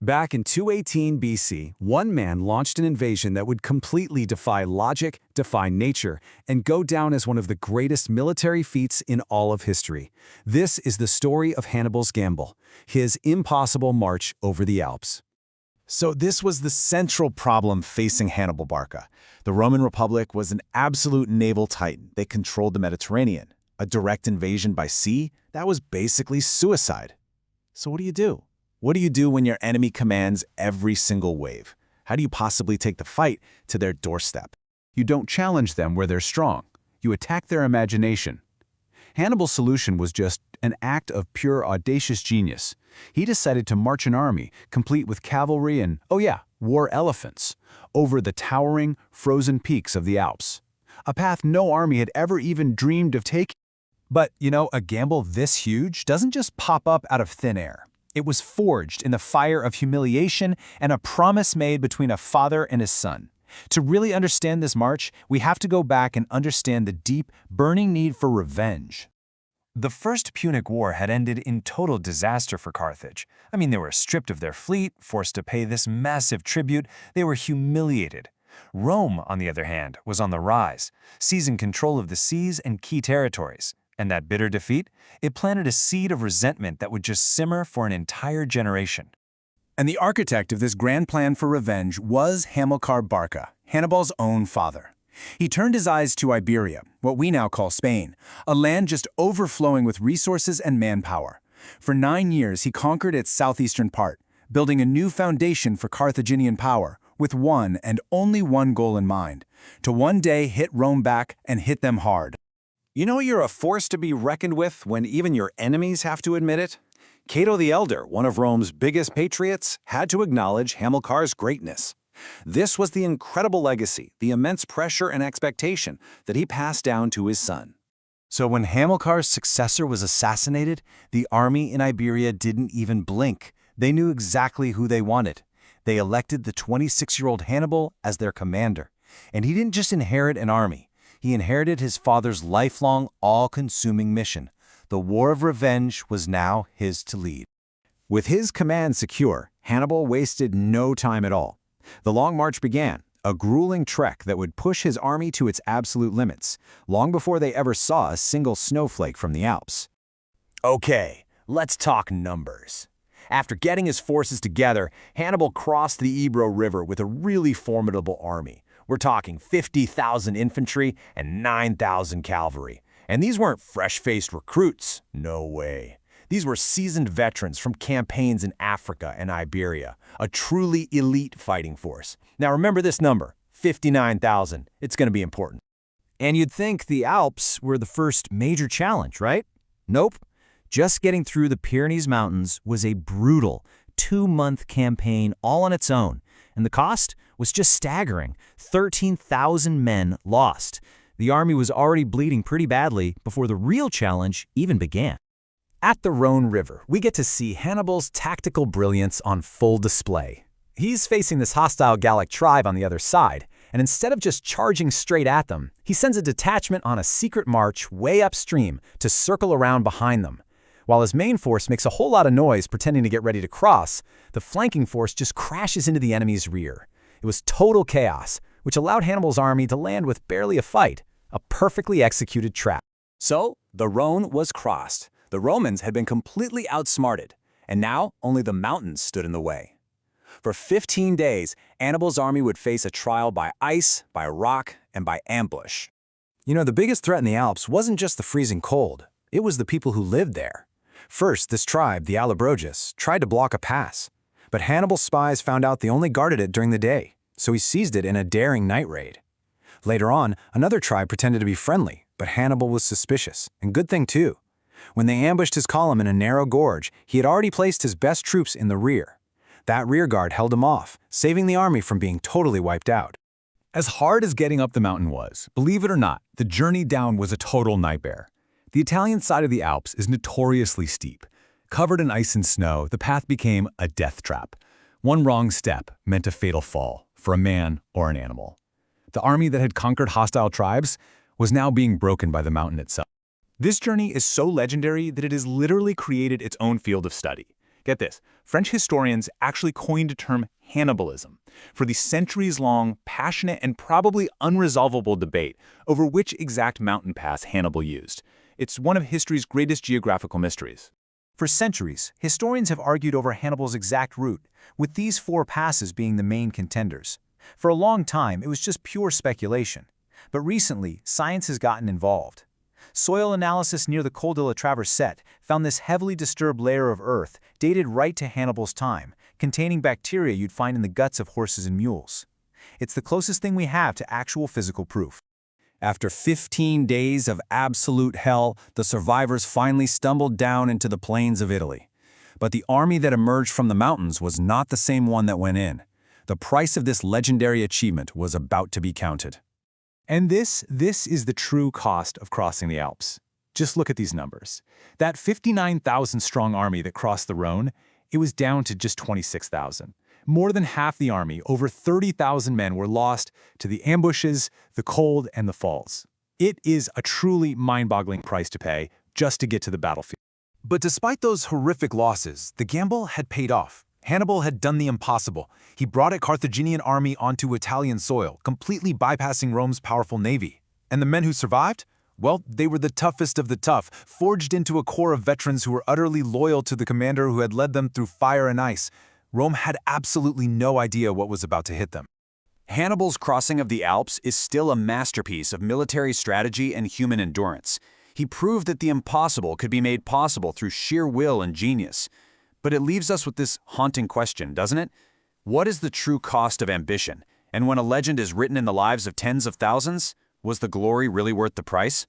Back in 218 BC, one man launched an invasion that would completely defy logic, defy nature, and go down as one of the greatest military feats in all of history. This is the story of Hannibal's gamble, his impossible march over the Alps. So this was the central problem facing Hannibal Barca. The Roman Republic was an absolute naval titan. They controlled the Mediterranean. A direct invasion by sea, that was basically suicide. So what do you do? What do you do when your enemy commands every single wave? How do you possibly take the fight to their doorstep? You don't challenge them where they're strong. You attack their imagination. Hannibal's solution was just an act of pure audacious genius. He decided to march an army, complete with cavalry and, oh yeah, war elephants, over the towering, frozen peaks of the Alps. A path no army had ever even dreamed of taking. But, a gamble this huge doesn't just pop up out of thin air. It was forged in the fire of humiliation and a promise made between a father and his son. To really understand this march, we have to go back and understand the deep, burning need for revenge. The First Punic War had ended in total disaster for Carthage. They were stripped of their fleet, forced to pay this massive tribute. They were humiliated. Rome, on the other hand, was on the rise, seizing control of the seas and key territories. And that bitter defeat, it planted a seed of resentment that would just simmer for an entire generation. And the architect of this grand plan for revenge was Hannibal Barca, Hannibal's own father. He turned his eyes to Iberia, what we now call Spain, a land just overflowing with resources and manpower. For 9 years, he conquered its southeastern part, building a new foundation for Carthaginian power, with one and only one goal in mind: to one day hit Rome back and hit them hard. You're a force to be reckoned with when even your enemies have to admit it? Cato the Elder, one of Rome's biggest patriots, had to acknowledge Hamilcar's greatness. This was the incredible legacy, the immense pressure and expectation that he passed down to his son. So when Hamilcar's successor was assassinated, the army in Iberia didn't even blink. They knew exactly who they wanted. They elected the 26-year-old Hannibal as their commander. And he didn't just inherit an army. He inherited his father's lifelong, all-consuming mission. The war of revenge was now his to lead. With his command secure, Hannibal wasted no time at all. The long march began, a grueling trek that would push his army to its absolute limits, long before they ever saw a single snowflake from the Alps. Okay, let's talk numbers. After getting his forces together, Hannibal crossed the Ebro River with a really formidable army. We're talking 50,000 infantry and 9,000 cavalry. And these weren't fresh-faced recruits. No way. These were seasoned veterans from campaigns in Africa and Iberia, a truly elite fighting force. Now remember this number, 59,000. It's going to be important. And you'd think the Alps were the first major challenge, right? Nope. Just getting through the Pyrenees Mountains was a brutal 2-month campaign all on its own. And the cost was just staggering. 13,000 men lost. The army was already bleeding pretty badly before the real challenge even began. At the Rhone River, we get to see Hannibal's tactical brilliance on full display. He's facing this hostile Gallic tribe on the other side, and instead of just charging straight at them, he sends a detachment on a secret march way upstream to circle around behind them. While his main force makes a whole lot of noise pretending to get ready to cross, the flanking force just crashes into the enemy's rear. It was total chaos, which allowed Hannibal's army to land with barely a fight, a perfectly executed trap. So, the Rhone was crossed. The Romans had been completely outsmarted, and now only the mountains stood in the way. For 15 days, Hannibal's army would face a trial by ice, by rock, and by ambush. The biggest threat in the Alps wasn't just the freezing cold. It was the people who lived there. First, this tribe, the Allobroges, tried to block a pass. But Hannibal's spies found out they only guarded it during the day, so he seized it in a daring night raid. Later on, another tribe pretended to be friendly, but Hannibal was suspicious, and good thing too. When they ambushed his column in a narrow gorge, he had already placed his best troops in the rear. That rear guard held him off, saving the army from being totally wiped out. As hard as getting up the mountain was, believe it or not, the journey down was a total nightmare. The Italian side of the Alps is notoriously steep. Covered in ice and snow, the path became a death trap. One wrong step meant a fatal fall for a man or an animal. The army that had conquered hostile tribes was now being broken by the mountain itself. This journey is so legendary that it has literally created its own field of study. Get this, French historians actually coined a term Hannibalism for the centuries-long, passionate, and probably unresolvable debate over which exact mountain pass Hannibal used. It's one of history's greatest geographical mysteries. For centuries, historians have argued over Hannibal's exact route, with these 4 passes being the main contenders. For a long time, it was just pure speculation. But recently, science has gotten involved. Soil analysis near the Col de la Traversette found this heavily disturbed layer of earth dated right to Hannibal's time, containing bacteria you'd find in the guts of horses and mules. It's the closest thing we have to actual physical proof. After 15 days of absolute hell, the survivors finally stumbled down into the plains of Italy. But the army that emerged from the mountains was not the same one that went in. The price of this legendary achievement was about to be counted. And this is the true cost of crossing the Alps. Just look at these numbers. That 59,000-strong army that crossed the Rhone, it was down to just 26,000. More than half the army, over 30,000 men, were lost to the ambushes, the cold, and the falls. It is a truly mind-boggling price to pay just to get to the battlefield. But despite those horrific losses, the gamble had paid off. Hannibal had done the impossible. He brought a Carthaginian army onto Italian soil, completely bypassing Rome's powerful navy. And the men who survived? Well, they were the toughest of the tough, forged into a core of veterans who were utterly loyal to the commander who had led them through fire and ice. Rome had absolutely no idea what was about to hit them. Hannibal's crossing of the Alps is still a masterpiece of military strategy and human endurance. He proved that the impossible could be made possible through sheer will and genius. But it leaves us with this haunting question, doesn't it? What is the true cost of ambition? And when a legend is written in the lives of tens of thousands, was the glory really worth the price?